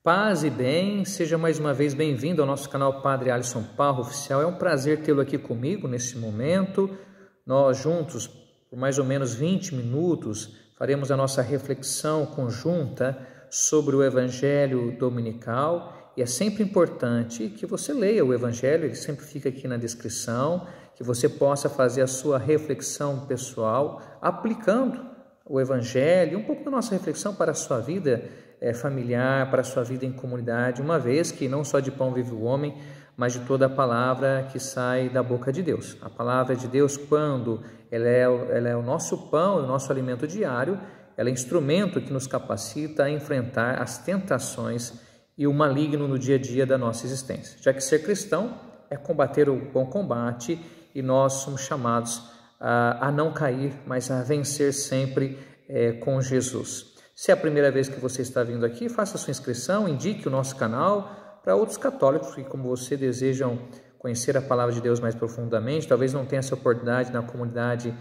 Paz e bem, seja mais uma vez bem-vindo ao nosso canal Padre Alisson Parro Oficial. É um prazer tê-lo aqui comigo nesse momento. Nós juntos, por mais ou menos 20 minutos, faremos a nossa reflexão conjunta sobre o Evangelho Dominical. E é sempre importante que você leia o Evangelho, ele sempre fica aqui na descrição, que você possa fazer a sua reflexão pessoal, aplicando o Evangelho, um pouco da nossa reflexão para a sua vida familiar, para a sua vida em comunidade, uma vez que não só de pão vive o homem, mas de toda a palavra que sai da boca de Deus. A palavra de Deus, quando ela é o nosso pão, o nosso alimento diário, ela é instrumento que nos capacita a enfrentar as tentações e o maligno no dia a dia da nossa existência. Já que ser cristão é combater o bom combate e nós somos chamados a não cair, mas a vencer sempre com Jesus. Se é a primeira vez que você está vindo aqui, faça sua inscrição, indique o nosso canal para outros católicos que, como você, desejam conhecer a palavra de Deus mais profundamente, talvez não tenha essa oportunidade na comunidade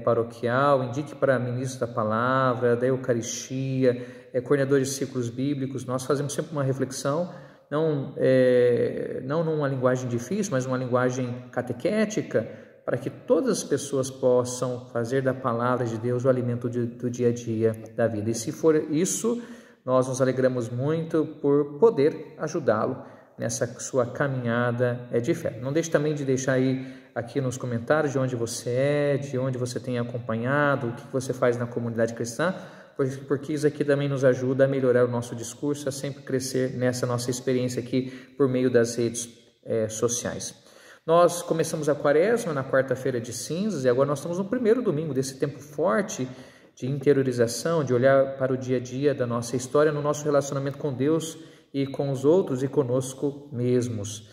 paroquial, indique para ministros da palavra, da Eucaristia, coordenadores de ciclos bíblicos. Nós fazemos sempre uma reflexão, não numa linguagem difícil, mas uma linguagem catequética, para que todas as pessoas possam fazer da palavra de Deus o alimento do dia a dia da vida. E se for isso, nós nos alegramos muito por poder ajudá-lo nessa sua caminhada de fé. Não deixe também de deixar aí aqui nos comentários de onde você é, de onde você tem acompanhado, o que você faz na comunidade cristã, porque isso aqui também nos ajuda a melhorar o nosso discurso, a sempre crescer nessa nossa experiência aqui por meio das redes sociais. Nós começamos a quaresma na quarta-feira de cinzas e agora nós estamos no primeiro domingo desse tempo forte de interiorização, de olhar para o dia a dia da nossa história, no nosso relacionamento com Deus e com os outros e conosco mesmos.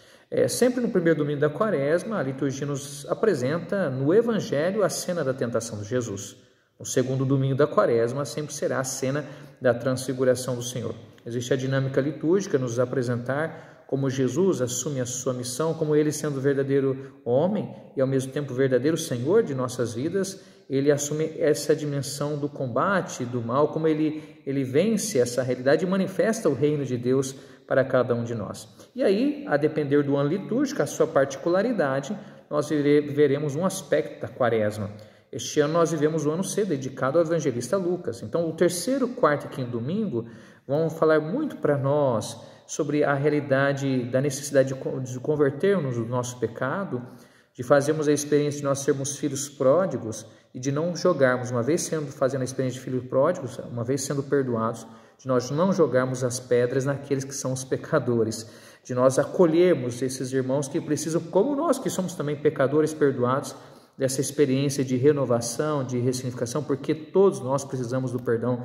Sempre no primeiro domingo da quaresma, a liturgia nos apresenta no Evangelho a cena da tentação de Jesus. No segundo domingo da quaresma sempre será a cena da transfiguração do Senhor. Existe a dinâmica litúrgica nos apresentar como Jesus assume a sua missão, como ele sendo verdadeiro homem e ao mesmo tempo verdadeiro Senhor de nossas vidas, ele assume essa dimensão do combate, do mal, como ele vence essa realidade e manifesta o reino de Deus para cada um de nós. E aí, a depender do ano litúrgico, a sua particularidade, nós veremos um aspecto da quaresma. Este ano nós vivemos o ano C, dedicado ao evangelista Lucas. Então, o terceiro, quarto e quinto domingo vão falar muito para nós sobre a realidade da necessidade de convertermos o nosso pecado, de fazermos a experiência de nós sermos filhos pródigos e de não jogarmos, uma vez fazendo a experiência de filhos pródigos, uma vez sendo perdoados, de nós não jogarmos as pedras naqueles que são os pecadores, de nós acolhermos esses irmãos que precisam, como nós que somos também pecadores perdoados, dessa experiência de renovação, de ressignificação, porque todos nós precisamos do perdão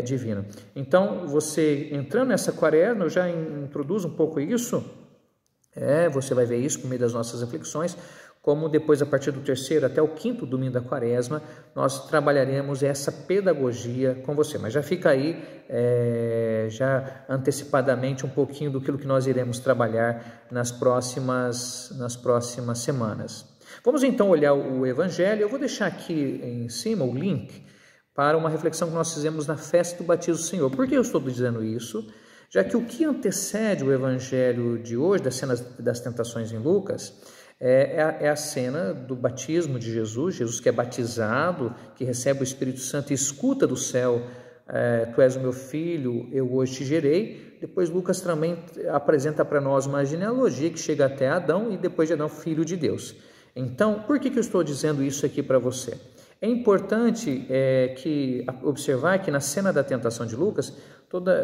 divino. Então, você entrando nessa quaresma, eu já introduzo um pouco isso, você vai ver isso por meio das nossas reflexões, como depois, a partir do terceiro até o quinto domingo da quaresma, nós trabalharemos essa pedagogia com você. Mas já fica aí, já antecipadamente, um pouquinho do que nós iremos trabalhar nas próximas semanas. Vamos então olhar o Evangelho. Eu vou deixar aqui em cima o link para uma reflexão que nós fizemos na festa do batismo do Senhor. Por que eu estou dizendo isso? Já que o que antecede o Evangelho de hoje, das cenas das tentações em Lucas, é a cena do batismo de Jesus, Jesus que é batizado, que recebe o Espírito Santo e escuta do céu, tu és o meu filho, eu hoje te gerei. Depois Lucas também apresenta para nós uma genealogia que chega até Adão e depois de Adão, filho de Deus. Então, por que eu estou dizendo isso aqui para você? É importante observar que na cena da tentação de Lucas,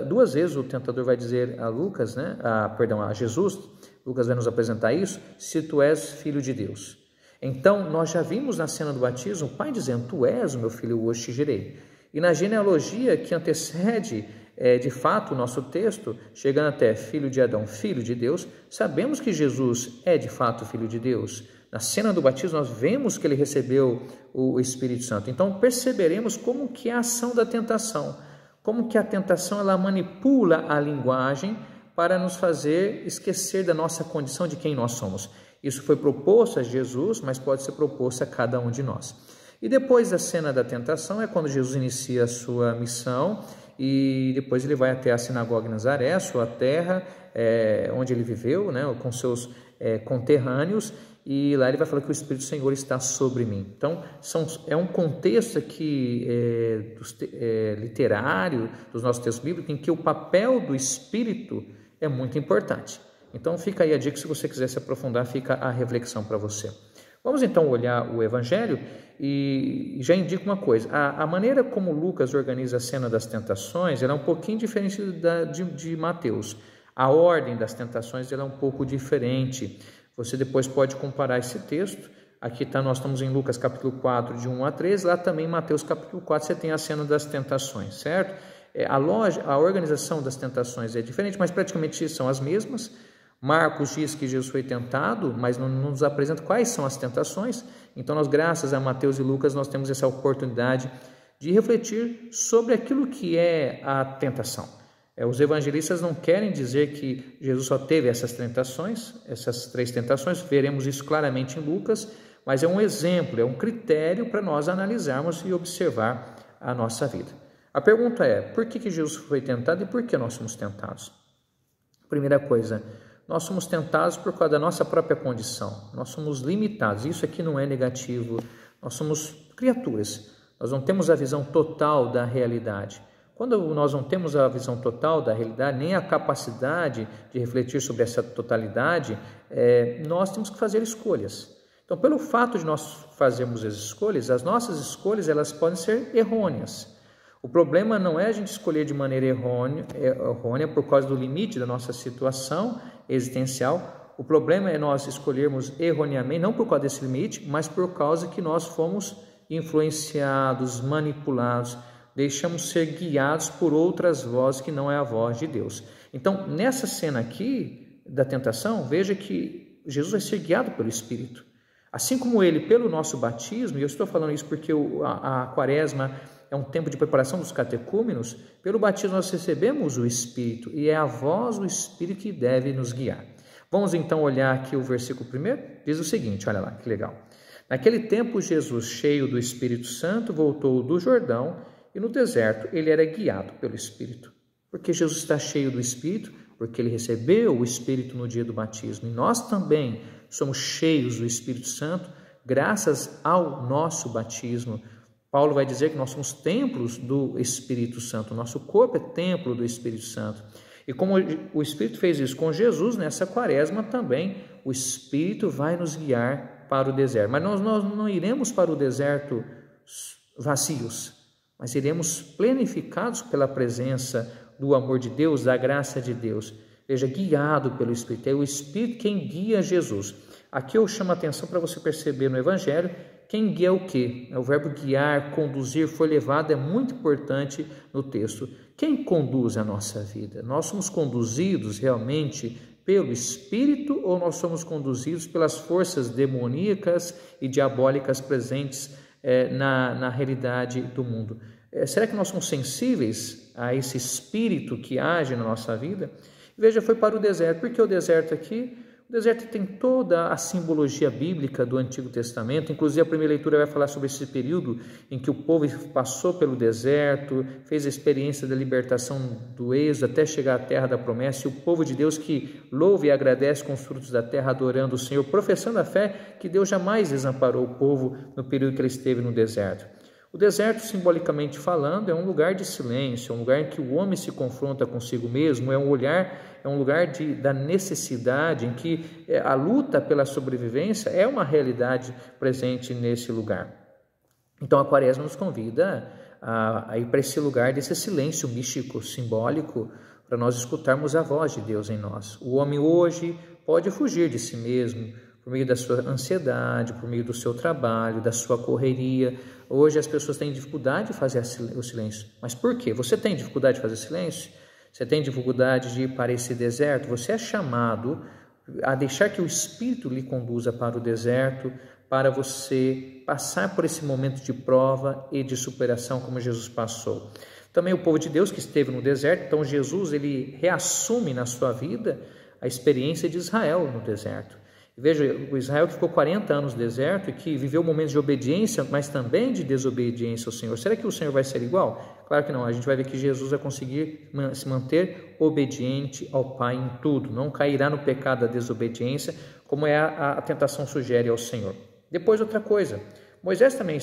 duas vezes o tentador vai dizer a Jesus, Lucas vai nos apresentar isso, se tu és filho de Deus. Então, nós já vimos na cena do batismo o pai dizendo, tu és o meu filho, hoje te gerei. E na genealogia que antecede, de fato, o nosso texto, chegando até filho de Adão, filho de Deus, sabemos que Jesus é de fato filho de Deus. Na cena do batismo, nós vemos que ele recebeu o Espírito Santo. Então, perceberemos como que é a ação da tentação, como que a tentação ela manipula a linguagem para nos fazer esquecer da nossa condição de quem nós somos. Isso foi proposto a Jesus, mas pode ser proposto a cada um de nós. E depois da cena da tentação é quando Jesus inicia a sua missão e depois ele vai até a sinagoga em Nazaré, sua terra, onde ele viveu, né, com seus conterrâneos, e lá ele vai falar que o Espírito do Senhor está sobre mim. Então, é um contexto aqui literário dos nossos textos bíblicos em que o papel do Espírito é muito importante. Então, fica aí a dica, se você quiser se aprofundar, fica a reflexão para você. Vamos então olhar o Evangelho e já indico uma coisa. A maneira como Lucas organiza a cena das tentações ela é um pouquinho diferente de Mateus. A ordem das tentações ela é um pouco diferente. Você depois pode comparar esse texto. Aqui nós estamos em Lucas capítulo 4, de 1 a 3. Lá também em Mateus capítulo 4 você tem a cena das tentações, certo? A organização das tentações é diferente, mas praticamente são as mesmas. Marcos diz que Jesus foi tentado, mas não nos apresenta quais são as tentações. Então, nós, graças a Mateus e Lucas, nós temos essa oportunidade de refletir sobre aquilo que é a tentação. Os evangelistas não querem dizer que Jesus só teve essas tentações, essas 3 tentações, veremos isso claramente em Lucas, mas é um exemplo, é um critério para nós analisarmos e observar a nossa vida. A pergunta é, por que Jesus foi tentado e por que nós somos tentados? Primeira coisa, nós somos tentados por causa da nossa própria condição, nós somos limitados, isso aqui não é negativo, nós somos criaturas, nós não temos a visão total da realidade. Quando nós não temos a visão total da realidade, nem a capacidade de refletir sobre essa totalidade, nós temos que fazer escolhas. Então, pelo fato de nós fazermos as escolhas, as nossas escolhas elas podem ser errôneas. O problema não é a gente escolher de maneira errônea por causa do limite da nossa situação existencial. O problema é nós escolhermos erroneamente, não por causa desse limite, mas por causa que nós fomos influenciados, manipulados, deixamos ser guiados por outras vozes que não é a voz de Deus. Então, nessa cena aqui da tentação, veja que Jesus vai ser guiado pelo Espírito. Assim como ele, pelo nosso batismo, e eu estou falando isso porque a quaresma é um tempo de preparação dos catecúmenos, pelo batismo nós recebemos o Espírito, e é a voz do Espírito que deve nos guiar. Vamos então olhar aqui o versículo 1, diz o seguinte, olha lá, que legal. Naquele tempo, Jesus, cheio do Espírito Santo, voltou do Jordão, e no deserto ele era guiado pelo Espírito. Porque Jesus está cheio do Espírito? Porque ele recebeu o Espírito no dia do batismo. E nós também somos cheios do Espírito Santo graças ao nosso batismo. Paulo vai dizer que nós somos templos do Espírito Santo. O nosso corpo é templo do Espírito Santo. E como o Espírito fez isso com Jesus, nessa quaresma também o Espírito vai nos guiar para o deserto. Mas nós não iremos para o deserto vazios, mas iremos plenificados pela presença do amor de Deus, da graça de Deus. Veja, guiado pelo Espírito. É o Espírito quem guia Jesus. Aqui eu chamo a atenção para você perceber no Evangelho, quem guia o quê? O verbo guiar, conduzir, foi levado, é muito importante no texto. Quem conduz a nossa vida? Nós somos conduzidos realmente pelo Espírito ou nós somos conduzidos pelas forças demoníacas e diabólicas presentes na realidade do mundo? Será que nós somos sensíveis a esse Espírito que age na nossa vida? Veja, foi para o deserto. Por que o deserto aqui? O deserto tem toda a simbologia bíblica do Antigo Testamento, inclusive a primeira leitura vai falar sobre esse período em que o povo passou pelo deserto, fez a experiência da libertação do êxodo até chegar à terra da promessa, e o povo de Deus que louva e agradece com os frutos da terra, adorando o Senhor, professando a fé que Deus jamais desamparou o povo no período que ele esteve no deserto. O deserto, simbolicamente falando, é um lugar de silêncio, é um lugar em que o homem se confronta consigo mesmo, é um lugar da necessidade, em que a luta pela sobrevivência é uma realidade presente nesse lugar. Então a quaresma nos convida a ir para esse lugar desse silêncio místico, simbólico, para nós escutarmos a voz de Deus em nós. O homem hoje pode fugir de si mesmo, por meio da sua ansiedade, por meio do seu trabalho, da sua correria. Hoje as pessoas têm dificuldade de fazer o silêncio. Mas por quê? Você tem dificuldade de fazer silêncio? Você tem dificuldade de ir para esse deserto? Você é chamado a deixar que o Espírito lhe conduza para o deserto, para você passar por esse momento de prova e de superação como Jesus passou. Também o povo de Deus que esteve no deserto, então Jesus ele reassume na sua vida a experiência de Israel no deserto. Veja, o Israel que ficou 40 anos no deserto e que viveu momentos de obediência, mas também de desobediência ao Senhor. Será que o Senhor vai ser igual? Claro que não. A gente vai ver que Jesus vai conseguir se manter obediente ao Pai em tudo. Não cairá no pecado da desobediência, como a tentação sugere ao Senhor. Depois, outra coisa. Moisés também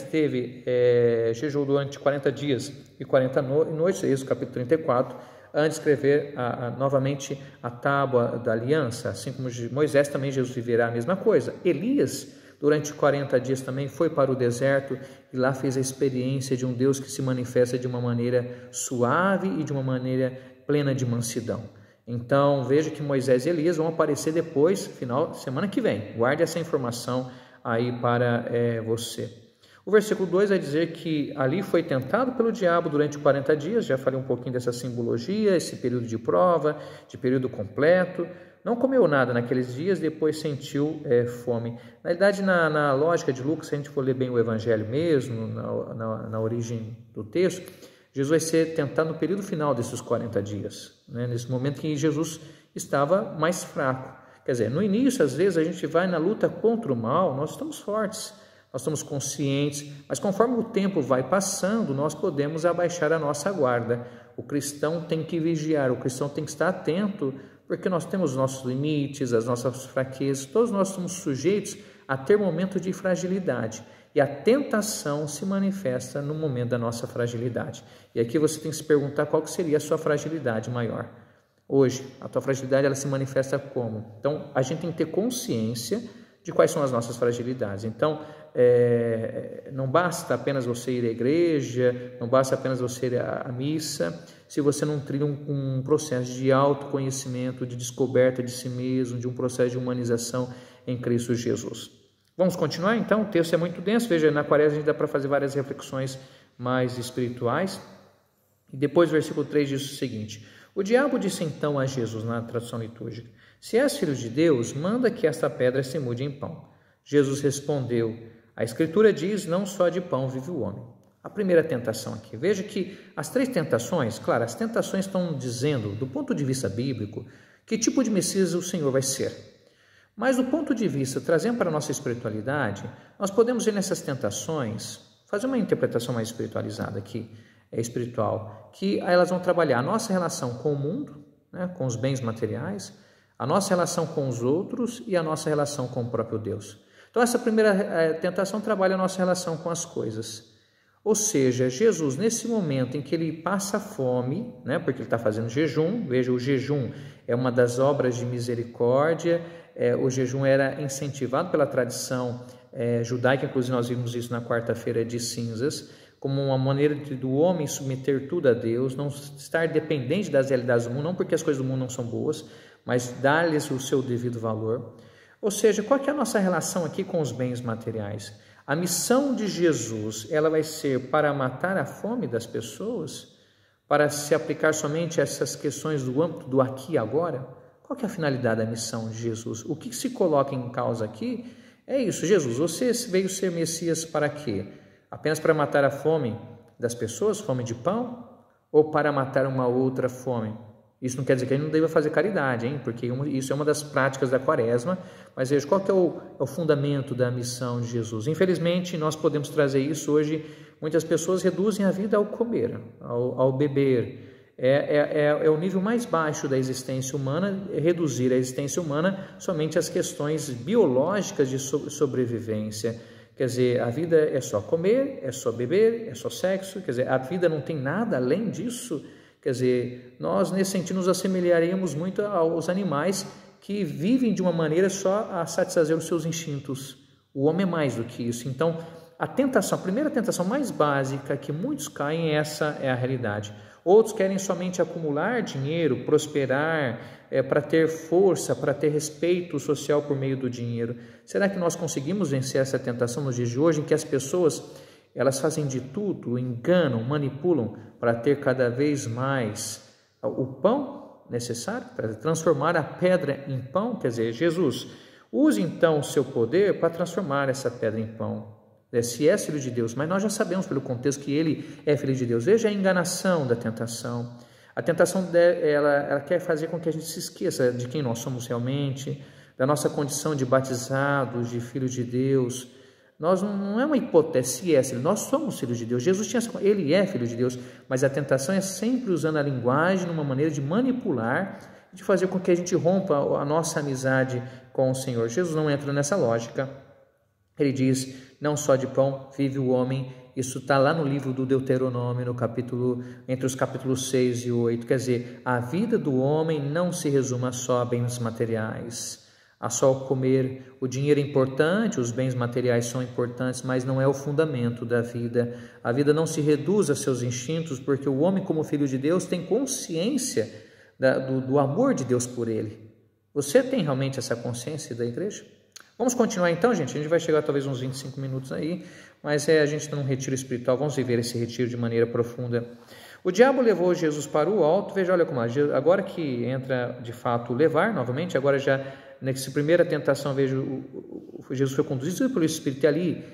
jejuou durante 40 dias e 40 noites, Êxodo capítulo 34, antes de escrever novamente a tábua da aliança. Assim como Moisés, também Jesus viverá a mesma coisa. Elias, durante 40 dias também foi para o deserto e lá fez a experiência de um Deus que se manifesta de uma maneira suave e de uma maneira plena de mansidão. Então, veja que Moisés e Elias vão aparecer depois, semana que vem. Guarde essa informação aí para você. O versículo 2 vai dizer que ali foi tentado pelo diabo durante 40 dias, já falei um pouquinho dessa simbologia, esse período de prova, de período completo. Não comeu nada naqueles dias, depois sentiu fome. Na verdade, na lógica de Lucas, se a gente for ler bem o Evangelho mesmo, na origem do texto, Jesus vai ser tentado no período final desses 40 dias, né? Nesse momento que Jesus estava mais fraco. Quer dizer, no início, às vezes, a gente vai na luta contra o mal, nós estamos fortes, nós estamos conscientes, mas conforme o tempo vai passando, nós podemos abaixar a nossa guarda. O cristão tem que vigiar, o cristão tem que estar atento, porque nós temos nossos limites, as nossas fraquezas, todos nós somos sujeitos a ter momentos de fragilidade. E a tentação se manifesta no momento da nossa fragilidade. E aqui você tem que se perguntar qual que seria a sua fragilidade maior. Hoje, a tua fragilidade ela se manifesta como? Então, a gente tem que ter consciência de quais são as nossas fragilidades. Então, não basta apenas você ir à igreja, não basta apenas você ir à missa, se você não trilha um processo de autoconhecimento, de descoberta de si mesmo, de um processo de humanização em Cristo Jesus. Vamos continuar então? O texto é muito denso, veja, na Quaresma a gente dá para fazer várias reflexões mais espirituais. E depois o versículo 3 diz o seguinte: o diabo disse então a Jesus, na tradução litúrgica: se és filho de Deus, manda que esta pedra se mude em pão. Jesus respondeu: a Escritura diz, não só de pão vive o homem. A primeira tentação aqui. Veja que as três tentações, claro, as tentações estão dizendo, do ponto de vista bíblico, que tipo de Messias o Senhor vai ser. Mas do ponto de vista, trazendo para a nossa espiritualidade, nós podemos ver nessas tentações, fazer uma interpretação mais espiritualizada aqui, espiritual, que elas vão trabalhar a nossa relação com o mundo, né, com os bens materiais, a nossa relação com os outros e a nossa relação com o próprio Deus. Então, essa primeira tentação trabalha a nossa relação com as coisas. Ou seja, Jesus, nesse momento em que ele passa fome, né, porque ele está fazendo jejum, veja, o jejum é uma das obras de misericórdia, o jejum era incentivado pela tradição judaica, inclusive nós vimos isso na quarta-feira de cinzas, como uma maneira do homem submeter tudo a Deus, não estar dependente das realidades do mundo, não porque as coisas do mundo não são boas, mas dar-lhes o seu devido valor. Ou seja, qual que é a nossa relação aqui com os bens materiais? A missão de Jesus, ela vai ser para matar a fome das pessoas? Para se aplicar somente a essas questões do âmbito do aqui e agora? Qual que é a finalidade da missão de Jesus? O que se coloca em causa aqui é isso. Jesus, você veio ser Messias para quê? Apenas para matar a fome das pessoas, fome de pão? Ou para matar uma outra fome? Isso não quer dizer que a gente não deva fazer caridade, hein? Porque isso é uma das práticas da Quaresma, mas veja, qual que é o fundamento da missão de Jesus? Infelizmente, nós podemos trazer isso hoje, muitas pessoas reduzem a vida ao comer, ao beber. É o nível mais baixo da existência humana, reduzir a existência humana somente às questões biológicas de sobrevivência. Quer dizer, a vida é só comer, é só beber, é só sexo, quer dizer, a vida não tem nada além disso. Quer dizer, nós nesse sentido nos assemelharemos muito aos animais que vivem de uma maneira só a satisfazer os seus instintos. O homem é mais do que isso. Então, a primeira tentação mais básica que muitos caem, essa é a realidade. Outros querem somente acumular dinheiro, prosperar, para ter força, para ter respeito social por meio do dinheiro. Será que nós conseguimos vencer essa tentação nos dias de hoje, em que as pessoas elas fazem de tudo, enganam, manipulam para ter cada vez mais o pão necessário, para transformar a pedra em pão? Quer dizer, Jesus, use então o seu poder para transformar essa pedra em pão. Se é filho de Deus, mas nós já sabemos pelo contexto que ele é filho de Deus. Veja a enganação da tentação. A tentação ela quer fazer com que a gente se esqueça de quem nós somos realmente, da nossa condição de batizados, de filhos de Deus. Nós não é uma hipótese essa, nós somos filhos de Deus. Jesus ele é filho de Deus, mas a tentação é sempre usando a linguagem numa maneira de manipular, de fazer com que a gente rompa a nossa amizade com o Senhor. Jesus não entra nessa lógica. Ele diz, não só de pão vive o homem. Isso está lá no livro do Deuteronômio, entre os capítulos 6 e 8. Quer dizer, a vida do homem não se resume só a bens materiais, a só comer. O dinheiro é importante, os bens materiais são importantes, mas não é o fundamento da vida. A vida não se reduz a seus instintos, porque o homem, como filho de Deus, tem consciência do amor de Deus por ele. Você tem realmente essa consciência da igreja? Vamos continuar então, gente? A gente vai chegar talvez uns 25 minutos aí, mas a gente está num retiro espiritual, vamos viver esse retiro de maneira profunda. O diabo levou Jesus para o alto, veja, olha como agora que entra de fato levar novamente, agora já nessa primeira tentação, veja, Jesus foi conduzido pelo Espírito e ali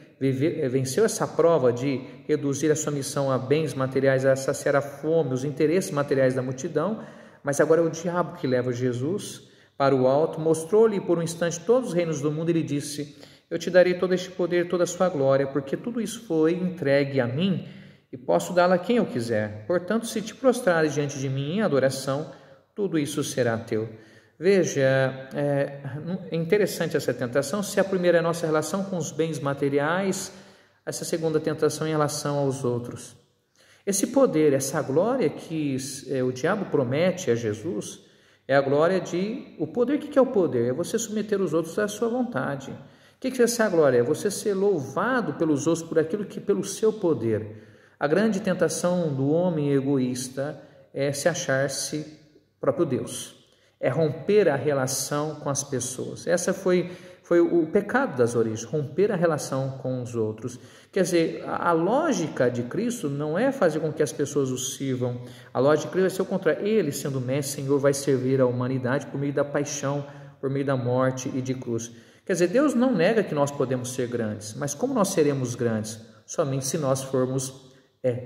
venceu essa prova de reduzir a sua missão a bens materiais, a saciar a fome, os interesses materiais da multidão, mas agora é o diabo que leva Jesus para o alto, mostrou-lhe por um instante todos os reinos do mundo e lhe disse, eu te darei todo este poder, toda a sua glória, porque tudo isso foi entregue a mim e posso dá-la a quem eu quiser. Portanto, se te prostrares diante de mim em adoração, tudo isso será teu. Veja, é interessante essa tentação. Se a primeira é a nossa relação com os bens materiais, essa segunda tentação em relação aos outros. Esse poder, essa glória que o diabo promete a Jesus, é a glória o poder. O que é o poder? É você submeter os outros à sua vontade. O que é essa glória? É você ser louvado pelos outros pelo seu poder. A grande tentação do homem egoísta é se achar-se próprio Deus. É romper a relação com as pessoas. Essa foi o pecado das origens, romper a relação com os outros. Quer dizer, a lógica de Cristo não é fazer com que as pessoas o sirvam. A lógica de Cristo vai ser o contrário. Ele, sendo mestre, Senhor, vai servir a humanidade por meio da paixão, por meio da morte e de cruz. Quer dizer, Deus não nega que nós podemos ser grandes, mas como nós seremos grandes? Somente se nós formos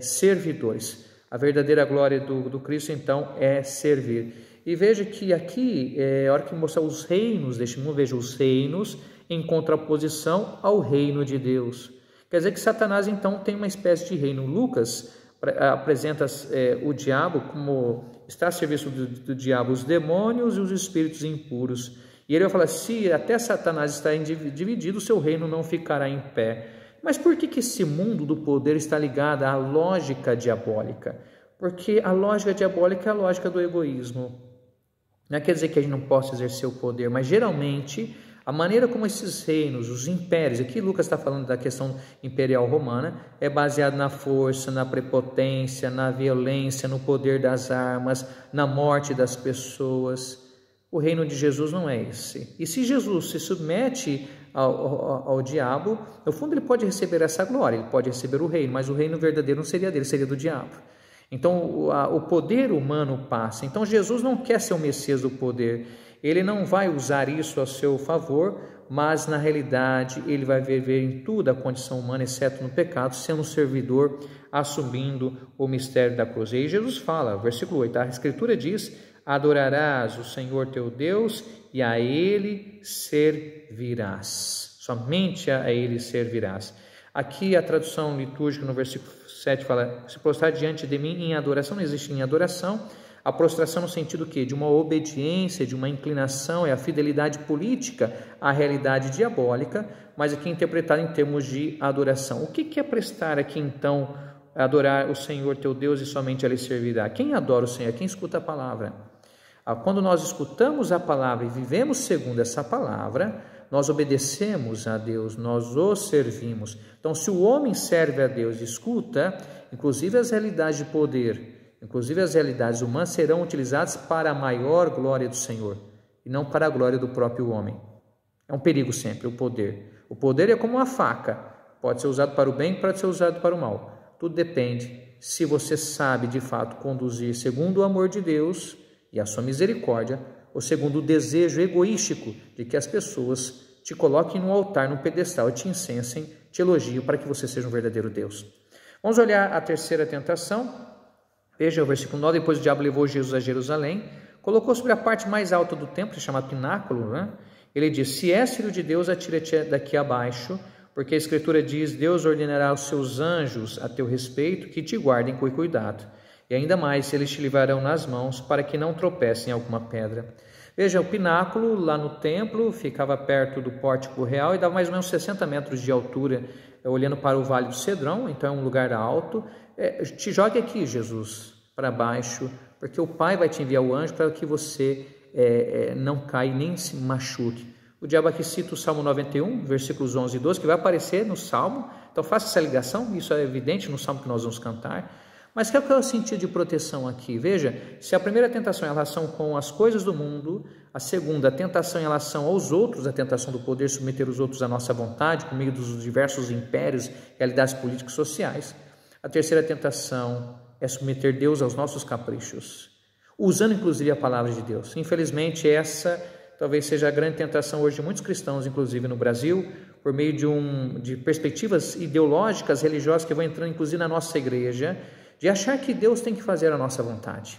servidores. A verdadeira glória do Cristo, então, é servir. E veja que aqui, a hora que mostrar os reinos deste mundo, veja os reinos em contraposição ao reino de Deus. Quer dizer que Satanás, então, tem uma espécie de reino. Lucas apresenta o diabo como está a serviço do diabo os demônios e os espíritos impuros. E ele vai falar, se até Satanás está dividido, o seu reino não ficará em pé. Mas por que esse mundo do poder está ligado à lógica diabólica? Porque a lógica diabólica é a lógica do egoísmo. Não quer dizer que a gente não possa exercer o poder, mas geralmente a maneira como esses reinos, os impérios, aqui Lucas está falando da questão imperial romana, é baseado na força, na prepotência, na violência, no poder das armas, na morte das pessoas. O reino de Jesus não é esse. E se Jesus se submete ao diabo, no fundo ele pode receber essa glória, ele pode receber o reino, mas o reino verdadeiro não seria dele, seria do diabo. Então o poder humano passa. Então Jesus não quer ser o Messias do poder, ele não vai usar isso a seu favor, mas na realidade ele vai viver em tudo a condição humana, exceto no pecado, sendo um servidor, assumindo o mistério da cruz. E aí Jesus fala, versículo 8, a Escritura diz, adorarás o Senhor teu Deus e a Ele servirás. Somente a Ele servirás. Aqui a tradução litúrgica no versículo 7 fala, se prostrar diante de mim em adoração, não existe em adoração. A prostração no sentido que de uma obediência, de uma inclinação, é a fidelidade política à realidade diabólica, mas aqui interpretado em termos de adoração. O que é prestar aqui então, adorar o Senhor teu Deus e somente a Ele servirá? Quem adora o Senhor? Quem escuta a palavra? Quando nós escutamos a palavra e vivemos segundo essa palavra, nós obedecemos a Deus, nós o servimos. Então, se o homem serve a Deus e escuta, inclusive as realidades de poder, inclusive as realidades humanas serão utilizadas para a maior glória do Senhor e não para a glória do próprio homem. É um perigo sempre o poder. O poder é como uma faca, pode ser usado para o bem, pode ser usado para o mal. Tudo depende se você sabe de fato conduzir segundo o amor de Deus e a sua misericórdia, ou segundo o desejo egoístico de que as pessoas te coloquem no altar, no pedestal, e te incensem, te elogiem para que você seja um verdadeiro Deus. Vamos olhar a terceira tentação. Veja o versículo 9, depois o diabo levou Jesus a Jerusalém, colocou sobre a parte mais alta do templo, chamado pináculo, Ele diz: se és filho de Deus, atira-te daqui abaixo, porque a Escritura diz: Deus ordenará aos seus anjos a teu respeito que te guardem com cuidado. E ainda mais, eles te livrarão nas mãos para que não tropecem em alguma pedra. Veja, o pináculo lá no templo ficava perto do pórtico real e dava mais ou menos 60 metros de altura, olhando para o Vale do Cedrão, então é um lugar alto. Te jogue aqui, Jesus, para baixo, porque o Pai vai te enviar o anjo para que você não caia nem se machuque. O diabo aqui cita o Salmo 91, versículos 11 e 12, que vai aparecer no Salmo, então faça essa ligação, isso é evidente no Salmo que nós vamos cantar. Mas qual que é o sentido de proteção aqui? Veja, se a primeira tentação é em relação com as coisas do mundo, a segunda, a tentação em relação aos outros, a tentação do poder submeter os outros à nossa vontade, por meio dos diversos impérios, realidades políticas e sociais. A terceira tentação é submeter Deus aos nossos caprichos, usando inclusive a palavra de Deus. Infelizmente, essa talvez seja a grande tentação hoje de muitos cristãos, inclusive no Brasil, por meio de perspectivas ideológicas, religiosas que vão entrando inclusive na nossa igreja, de achar que Deus tem que fazer a nossa vontade.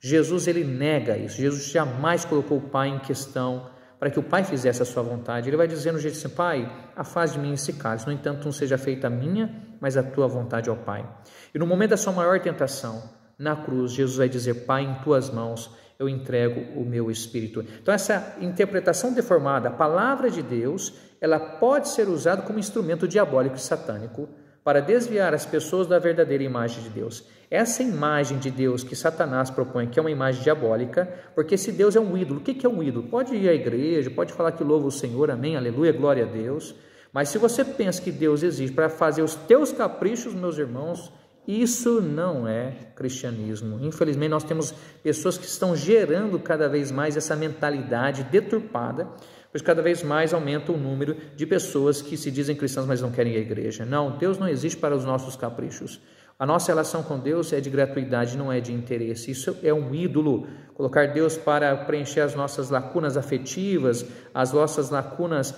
Jesus, ele nega isso. Jesus jamais colocou o Pai em questão para que o Pai fizesse a sua vontade. Ele vai dizer no jeito assim: Pai, afaste de mim esse cálice, no entanto não seja feita a minha, mas a tua vontade, ó Pai. E no momento da sua maior tentação, na cruz, Jesus vai dizer: Pai, em tuas mãos eu entrego o meu espírito. Então essa interpretação deformada, a palavra de Deus, ela pode ser usada como instrumento diabólico e satânico para desviar as pessoas da verdadeira imagem de Deus. Essa imagem de Deus que Satanás propõe, que é uma imagem diabólica, porque se Deus é um ídolo, o que é um ídolo? Pode ir à igreja, pode falar que louva o Senhor, amém, aleluia, glória a Deus, mas se você pensa que Deus existe para fazer os teus caprichos, meus irmãos, isso não é cristianismo. Infelizmente, nós temos pessoas que estão gerando cada vez mais essa mentalidade deturpada, pois cada vez mais aumenta o número de pessoas que se dizem cristãs, mas não querem ir à igreja. Não, Deus não existe para os nossos caprichos. A nossa relação com Deus é de gratuidade, não é de interesse. Isso é um ídolo. Colocar Deus para preencher as nossas lacunas afetivas, as nossas lacunas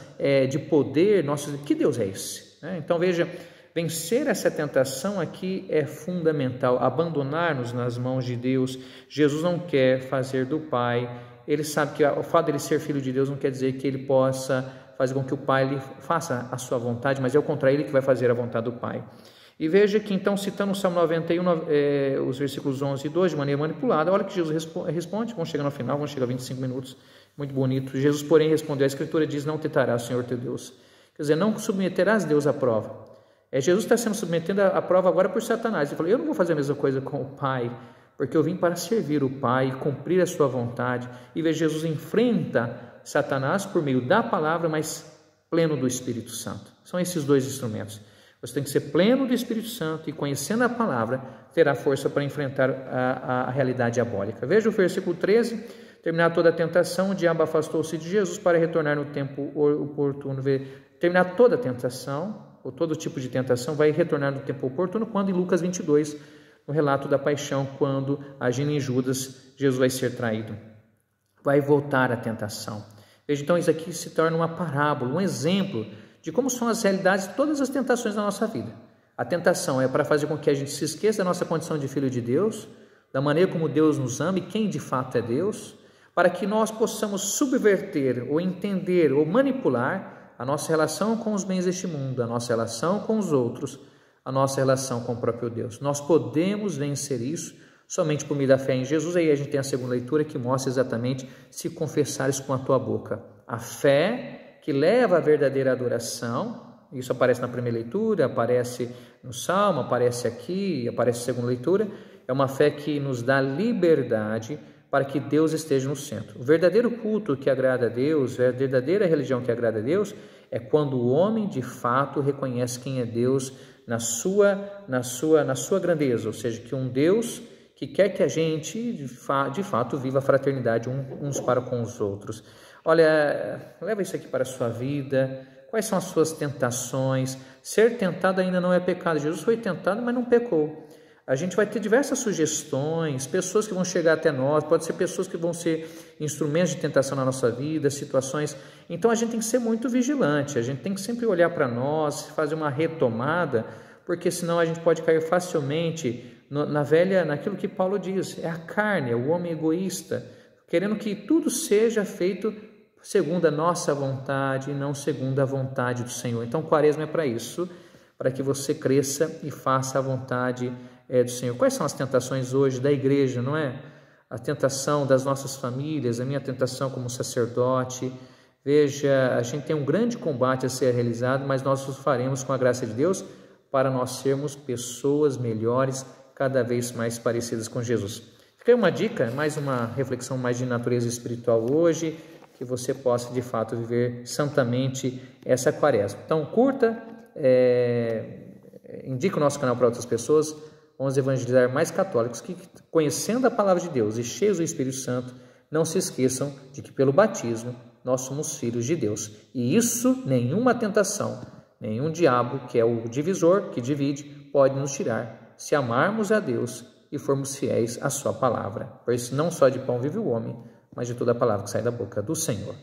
de poder. Que Deus é esse? Então veja, vencer essa tentação aqui é fundamental. Abandonar-nos nas mãos de Deus. Jesus não quer fazer do Pai. Ele sabe que o fato de ele ser filho de Deus não quer dizer que ele possa fazer com que o Pai lhe faça a sua vontade, mas é o contrário, ele que vai fazer a vontade do Pai. E veja que então, citando o Salmo 91, os versículos 11 e 12, de maneira manipulada, olha que Jesus responde, vamos chegar no final, vamos chegar a 25 minutos, muito bonito. Jesus, porém, respondeu: a Escritura diz: não tentarás o Senhor teu Deus. Quer dizer, não submeterás Deus à prova. Jesus está sendo submetendo à prova agora por Satanás. Ele falou: eu não vou fazer a mesma coisa com o Pai, porque eu vim para servir o Pai, cumprir a sua vontade. E veja, Jesus enfrenta Satanás por meio da palavra, mas pleno do Espírito Santo. São esses dois instrumentos. Você tem que ser pleno do Espírito Santo e, conhecendo a palavra, terá força para enfrentar a realidade diabólica. Veja o versículo 13: terminada toda a tentação, o diabo afastou-se de Jesus para retornar no tempo oportuno. Terminar toda a tentação, ou todo tipo de tentação, vai retornar no tempo oportuno, quando em Lucas 22, no relato da paixão, quando, agindo em Judas, Jesus vai ser traído. Vai voltar a tentação. Veja, então, isso aqui se torna uma parábola, um exemplo de como são as realidades de todas as tentações da nossa vida. A tentação é para fazer com que a gente se esqueça da nossa condição de filho de Deus, da maneira como Deus nos ama e quem de fato é Deus, para que nós possamos subverter ou entender ou manipular a nossa relação com os bens deste mundo, a nossa relação com os outros, a nossa relação com o próprio Deus. Nós podemos vencer isso somente por meio da fé em Jesus. Aí a gente tem a segunda leitura que mostra exatamente: se confessares com a tua boca. A fé que leva à verdadeira adoração, isso aparece na primeira leitura, aparece no Salmo, aparece aqui, aparece na segunda leitura, é uma fé que nos dá liberdade para que Deus esteja no centro. O verdadeiro culto que agrada a Deus, a verdadeira religião que agrada a Deus, é quando o homem de fato reconhece quem é Deus na sua grandeza, ou seja, que um Deus que quer que a gente de fato viva a fraternidade uns para com os outros. Olha, leva isso aqui para a sua vida. Quais são as suas tentações? Ser tentado ainda não é pecado. Jesus foi tentado, mas não pecou. A gente vai ter diversas sugestões, pessoas que vão chegar até nós, pode ser pessoas que vão ser instrumentos de tentação na nossa vida, situações. Então a gente tem que ser muito vigilante, a gente tem que sempre olhar para nós, fazer uma retomada, porque senão a gente pode cair facilmente naquilo que Paulo diz: é a carne, é o homem egoísta, querendo que tudo seja feito segundo a nossa vontade e não segundo a vontade do Senhor. Então, Quaresma é para isso, para que você cresça e faça a vontade do Senhor. Quais são as tentações hoje da igreja, não é? A tentação das nossas famílias, a minha tentação como sacerdote. Veja, a gente tem um grande combate a ser realizado, mas nós o faremos com a graça de Deus para nós sermos pessoas melhores, cada vez mais parecidas com Jesus. Fica aí uma dica, mais uma reflexão mais de natureza espiritual hoje, que você possa de fato viver santamente essa Quaresma. Então curta, indique o nosso canal para outras pessoas. Vamos evangelizar mais católicos que, conhecendo a palavra de Deus e cheios do Espírito Santo, não se esqueçam de que pelo batismo nós somos filhos de Deus. E isso, nenhuma tentação, nenhum diabo, que é o divisor, que divide, pode nos tirar, se amarmos a Deus e formos fiéis à sua palavra. Por isso, não só de pão vive o homem, mas de toda a palavra que sai da boca do Senhor.